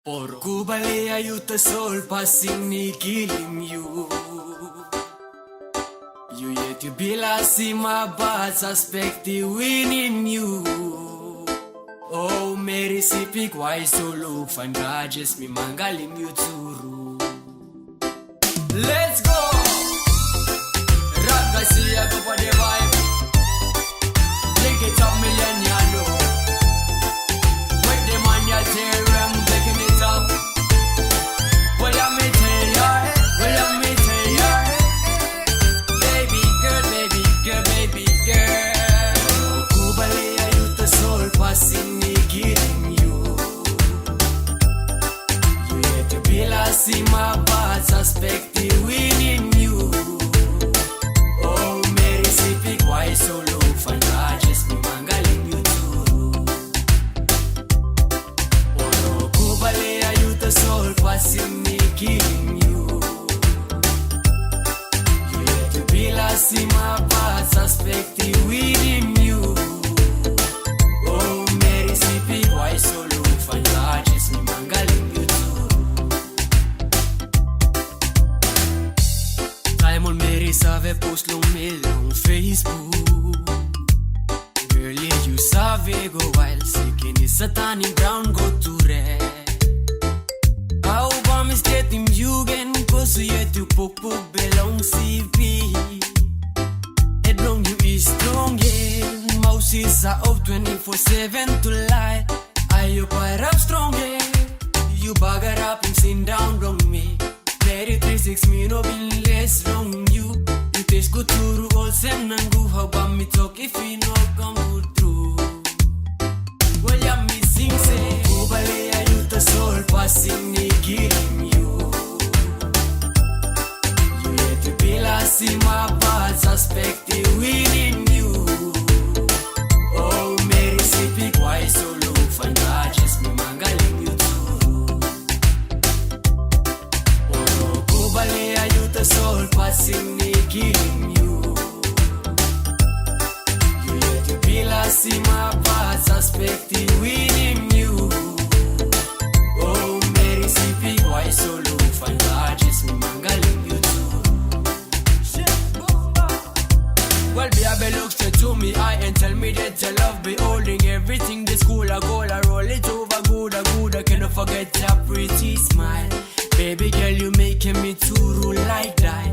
Poro Kubalia, you the soul passing ni killing you. You yet you be see my bad suspect winning you. Oh, Mary Sipik, why so look fan gadgets me mangalim you too. Let's go! Ragga Siai, go for the vibe. Take it up, Millennial. Wait the man, ya tear I'm taking it up. Well, let me tell ya, baby girl, baby girl, baby girl. Kubalia, you the soul passing me killing you. You yet to be see my bad suspect winning you. Oh, Mary Sipik, why so low? Fan just me mangaling you too. Poro Kubalia, you the soul passing me killing you. You yet to be see my bad suspect winning you. Oh, Mary Sipik, why so low? Fan just me mangaling you too. Simon Mary save post long mail on Facebook. Girl, yeah, you save go wild. Sick in Satan in brown go to red. How bomb is getting you again? Cause you yet to poke belong CP. Head long you is strong, yeah. Mouses are up 24/7 to lie. I quite up strong, yeah. You bugger up and sit down wrong me. Mary 36 me no been less wrong you. You taste good to all sem nangu. How about me talk if you no come good through? Well, you're missing say Kubalia, you the soul passing me killing you. You yet to be see my bad suspect winning you. Oh, Mary Sipik, why so low? Fan just me mangaling you too. Poro Kubalia, you the soul passing me killing you. You yet to be see my bad suspect winning you. Oh, Mary Sipik, why so low? Fan just me mangaling you too. Well, baby, look straight to me eye and tell me that your love be holding everything. The school I go, I roll it over good, I cannot forget your pretty smile. Baby girl, you making me to rule like that.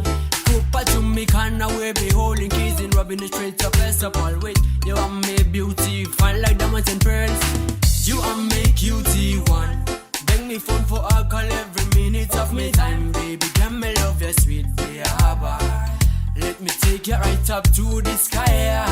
Cooper to me, can away be holding keys and rubbing the straight up as up all wait. You are me beauty, fine like diamonds and pearls. You are me cutie one. Bring me phone for alcohol every minute of me time, baby. Girl, me love your sweet baby. Let me take you right up to the sky.